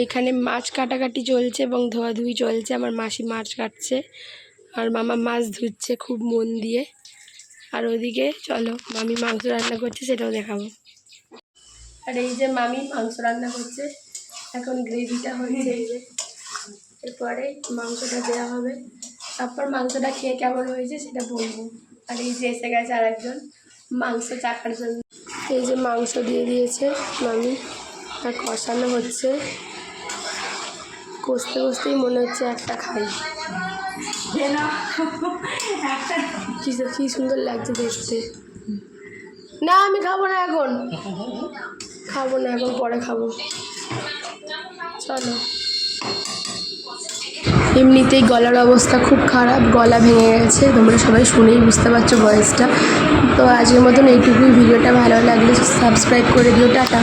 এইখানে মাছ কাটাকাটি চলছে এবং ধোয়াধুয়ি চলছে। আমার মাসি মাছ কাটছে আর মামা মাছ ধুচ্ছে খুব মন দিয়ে। আর ওদিকে চলো মামি মাংস রান্না করছে, সেটাও দেখাবো। আর এই যে মামি মাংস রান্না করছে, এখন গ্রেভিটা হচ্ছে। এই যে এরপরে মাংসটা দেওয়া হবে, তারপর মাংসটা খেয়ে কেমন হয়েছে সেটা বলবো। আর এই যে এসে গেছে আর একজন মাংস চাখার জন্য। এই যে মাংস দিয়ে দিয়েছে মামি আর কষানো হচ্ছে। কষতে কষতেই মনে হচ্ছে একটা খাই। কি সুন্দর লাগছে দেখতে। না আমি খাবো না এখন, খাবো না এখন, পরে খাবো। চলো। এমনিতেই গলার অবস্থা খুব খারাপ, গলা ভেঙে গেছে, তোমরা সবাই শুনেই বুঝতে পারছো ভয়েসটা। তো আজকের মতন এইটুকুই। ভিডিওটা ভালো লাগলে সাবস্ক্রাইব করে দিও। টাটা।